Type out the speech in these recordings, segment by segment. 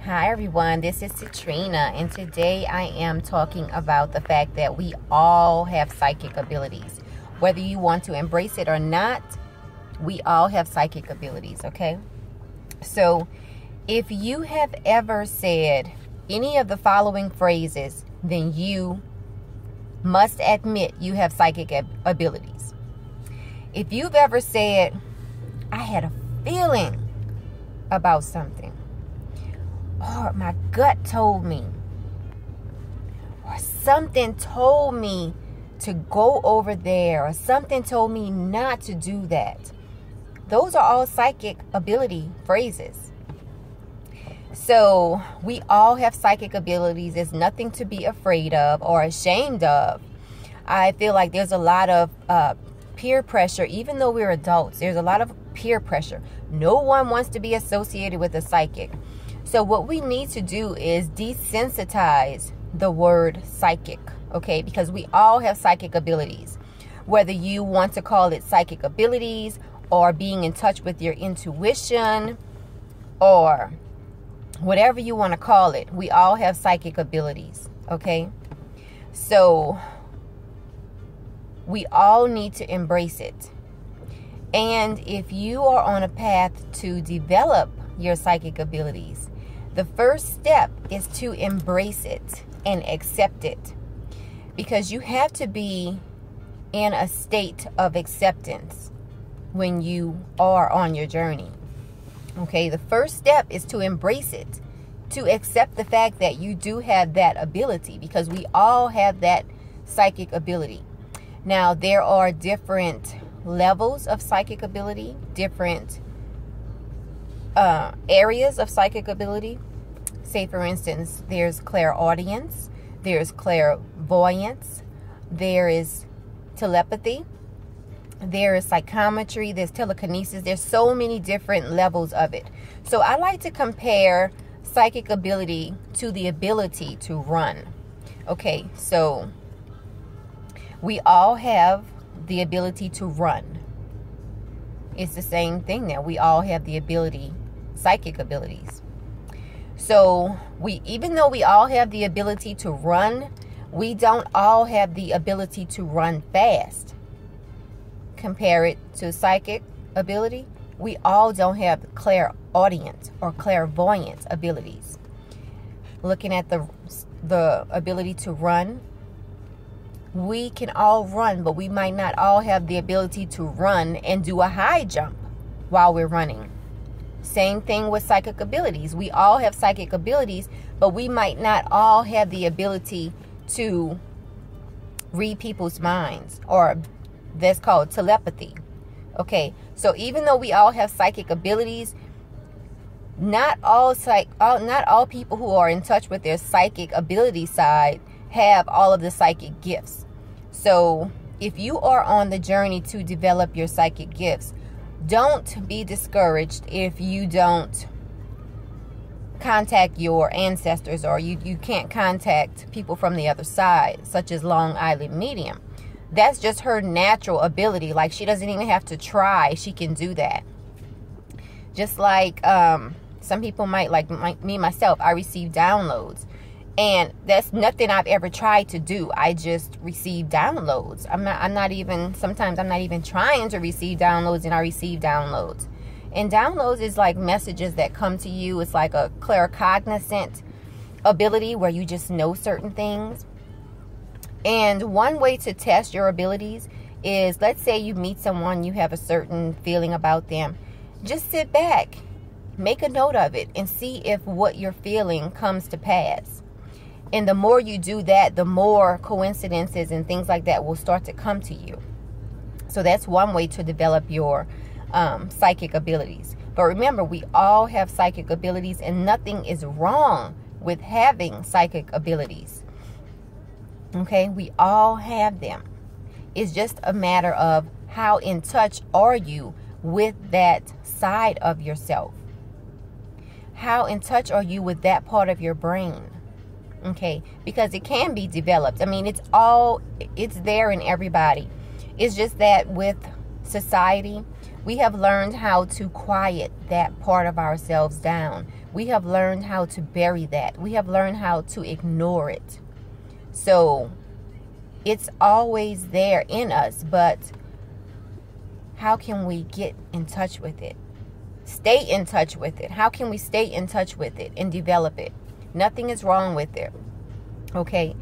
Hi everyone, this is Citrina, and today I am talking about the fact that we all have psychic abilities. Whether you want to embrace it or not, we all have psychic abilities, okay? So, if you have ever said any of the following phrases, then you must admit you have psychic abilities. If you've ever said, I had a feeling about something, or my gut told me, or something told me to go over there, or something told me not to do that. Those are all psychic ability phrases. So we all have psychic abilities. There's nothing to be afraid of or ashamed of. I feel like there's a lot of peer pressure. Even though we're adults, there's a lot of peer pressure. No one wants to be associated with a psychic. So what we need to do is desensitize the word psychic, okay? Because we all have psychic abilities. Whether you want to call it psychic abilities or being in touch with your intuition or whatever you want to call it, we all have psychic abilities, okay? So we all need to embrace it. And if you are on a path to develop your psychic abilities, the first step is to embrace it and accept it, because you have to be in a state of acceptance when you are on your journey. Okay, the first step is to embrace it, to accept the fact that you do have that ability, because we all have that psychic ability. Now, there are different levels of psychic ability, different areas of psychic ability. Say, for instance, there's clairaudience, there's clairvoyance, there is telepathy, there is psychometry, there's telekinesis. There's so many different levels of it. So I like to compare psychic ability to the ability to run. Okay, so we all have the ability to run. It's the same thing now. We all have the ability, psychic abilities. So even though we all have the ability to run, we don't all have the ability to run fast. Compare it to psychic ability. We all don't have clairaudience or clairvoyance abilities. Looking at the ability to run, we can all run, but we might not all have the ability to run and do a high jump while we're running. Same thing with psychic abilities. We all have psychic abilities, but we might not all have the ability to read people's minds, or that's called telepathy. Okay, so even though we all have psychic abilities, not all people who are in touch with their psychic ability side have all of the psychic gifts. So if you are on the journey to develop your psychic gifts, don't be discouraged if you don't contact your ancestors, or you can't contact people from the other side, such as Long Island Medium. That's just her natural ability. Like, she doesn't even have to try. She can do that. Just like some people might, like me, myself, I receive downloads. And that's nothing I've ever tried to do. I just receive downloads. Sometimes I'm not even trying to receive downloads, and I receive downloads. And downloads is like messages that come to you. It's like a claircognizant ability where you just know certain things. And one way to test your abilities is, let's say you meet someone, you have a certain feeling about them. Just sit back, make a note of it, and see if what you're feeling comes to pass. And the more you do that, the more coincidences and things like that will start to come to you. So that's one way to develop your psychic abilities. But remember, we all have psychic abilities, and nothing is wrong with having psychic abilities. Okay, we all have them. It's just a matter of how in touch are you with that side of yourself. How in touch are you with that part of your brain? Okay, because it can be developed. I mean, it's there in everybody. It's just that with society, We have learned how to quiet that part of ourselves down. We have learned how to bury that. We have learned how to ignore it. So it's always there in us, but how can we get in touch with it? Stay in touch with it. How can we stay in touch with it and develop it? Nothing is wrong with it. Okay.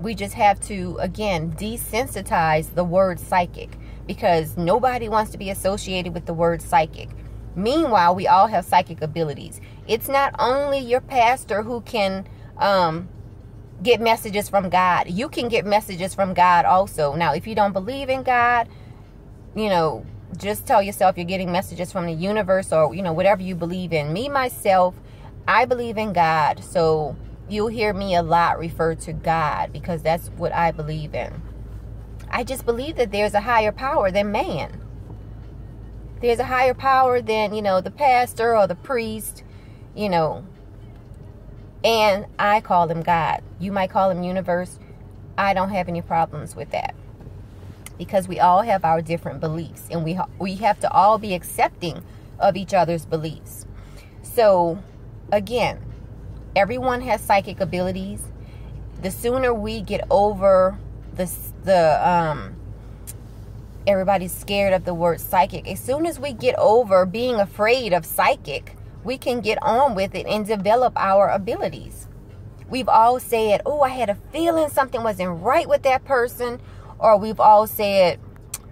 We just have to, again, desensitize the word psychic, because nobody wants to be associated with the word psychic. Meanwhile, we all have psychic abilities. It's not only your pastor who can get messages from God. You can get messages from God also. Now, if you don't believe in God, you know, just tell yourself you're getting messages from the universe, or, you know, whatever you believe in. Me, myself, I believe in God. So you'll hear me a lot refer to God, because that's what I believe in. I just believe that there's a higher power than man. There's a higher power than, you know, the pastor or the priest, you know. And I call him God. You might call him universe. I don't have any problems with that, because we all have our different beliefs, and we have to all be accepting of each other's beliefs. So, again, everyone has psychic abilities. The sooner we get over everybody's scared of the word psychic. As soon as we get over being afraid of psychic, we can get on with it and develop our abilities. We've all said, oh, I had a feeling something wasn't right with that person. Or we've all said,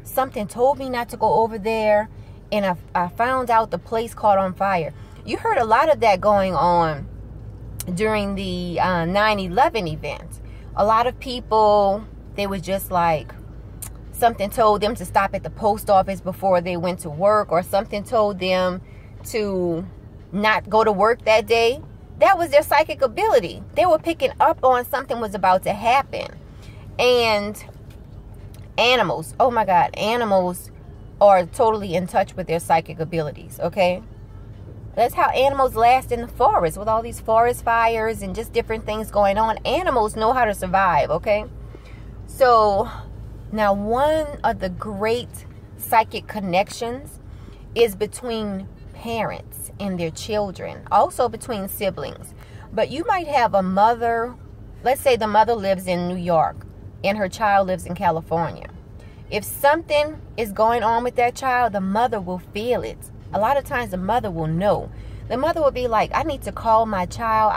something told me not to go over there, and I found out the place caught on fire. You heard a lot of that going on during the 9/11 event. A lot of people, they was just like, something told them to stop at the post office before they went to work, or something told them to not go to work that day. That was their psychic ability. They were picking up on something was about to happen. And animals, oh my God, animals are totally in touch with their psychic abilities, okay? That's how animals last in the forest, with all these forest fires and just different things going on. Animals know how to survive, okay? So now, one of the great psychic connections is between parents and their children, also between siblings. But you might have a mother, let's say the mother lives in New York and her child lives in California. If something is going on with that child, the mother will feel it. A lot of times the mother will know. The mother will be like, I need to call my child.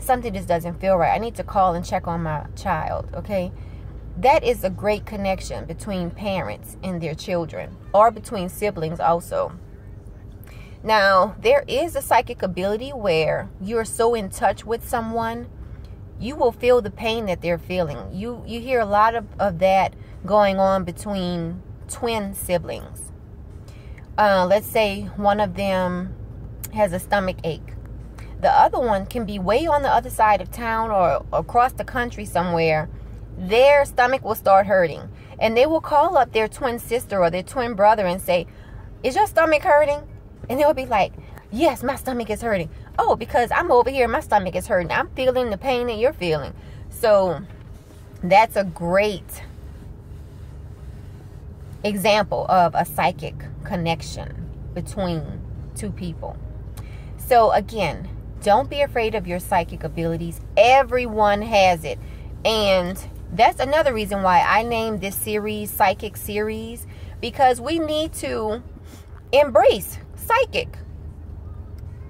Something just doesn't feel right. I need to call and check on my child, okay? That is a great connection between parents and their children, or between siblings also. Now, there is a psychic ability where you're so in touch with someone, you will feel the pain that they're feeling. You hear a lot of that going on between twin siblings. Let's say one of them has a stomach ache. The other one can be way on the other side of town or across the country somewhere. Their stomach will start hurting, and they will call up their twin sister or their twin brother and say, is your stomach hurting? And they will be like, yes, my stomach is hurting. Oh, because I'm over here, my stomach is hurting. I'm feeling the pain that you're feeling. So that's a great example of a psychic connection between two people. So again, don't be afraid of your psychic abilities. Everyone has it. And that's another reason why I named this series Psychic Series, because we need to embrace psychic.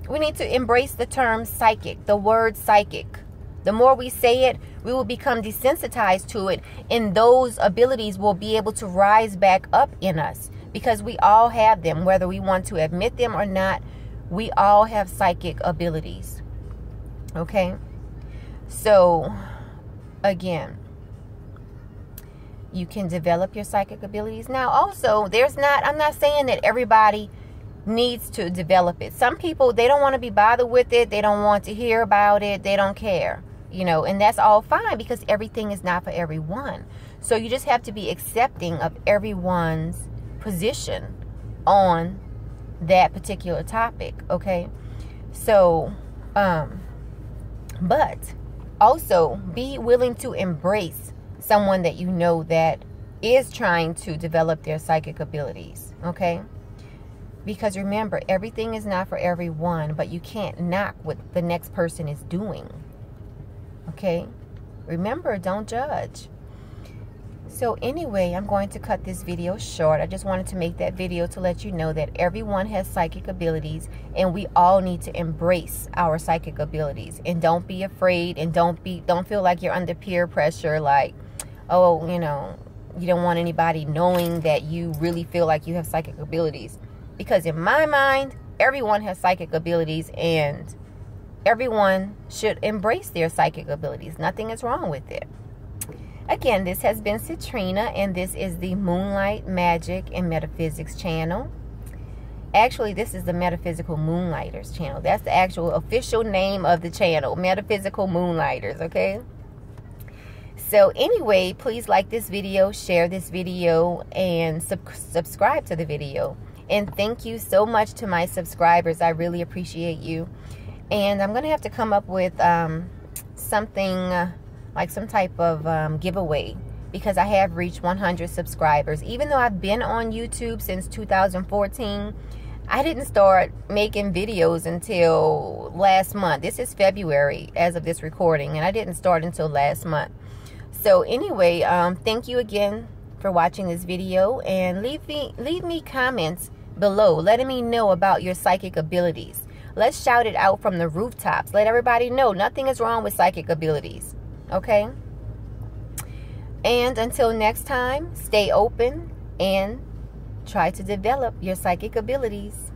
We need to embrace the term psychic, the word psychic. The more we say it, we will become desensitized to it, and those abilities will be able to rise back up in us, because we all have them, whether we want to admit them or not. We all have psychic abilities. Okay? So, again, you can develop your psychic abilities. Now, also, I'm not saying that everybody needs to develop it. Some people, they don't want to be bothered with it. They don't want to hear about it. They don't care, you know, and that's all fine, because everything is not for everyone. So you just have to be accepting of everyone's position on that particular topic, okay? So, but also be willing to embrace someone that you know that is trying to develop their psychic abilities, okay? Because remember, everything is not for everyone, but you can't knock what the next person is doing, okay? Remember, don't judge. So anyway, I'm going to cut this video short. I just wanted to make that video to let you know that everyone has psychic abilities, and we all need to embrace our psychic abilities. And don't be afraid, and don't feel like you're under peer pressure, like, oh, you know, you don't want anybody knowing that you really feel like you have psychic abilities. Because in my mind, everyone has psychic abilities, and everyone should embrace their psychic abilities. Nothing is wrong with it. Again, this has been Citrina, and this is the Moonlight Magic and Metaphysics channel. Actually, this is the Metaphysical Moonlighters channel. That's the actual official name of the channel, Metaphysical Moonlighters, okay? So anyway, please like this video, share this video, and subscribe to the video. And thank you so much to my subscribers. I really appreciate you. And I'm going to have to come up with something... like some type of giveaway, because I have reached 100 subscribers. Even though I've been on YouTube since 2014, I didn't start making videos until last month. This is February as of this recording, and I didn't start until last month. So anyway, thank you again for watching this video, and leave me comments below letting me know about your psychic abilities. Let's shout it out from the rooftops. Let everybody know nothing is wrong with psychic abilities. Okay? And until next time, stay open and try to develop your psychic abilities.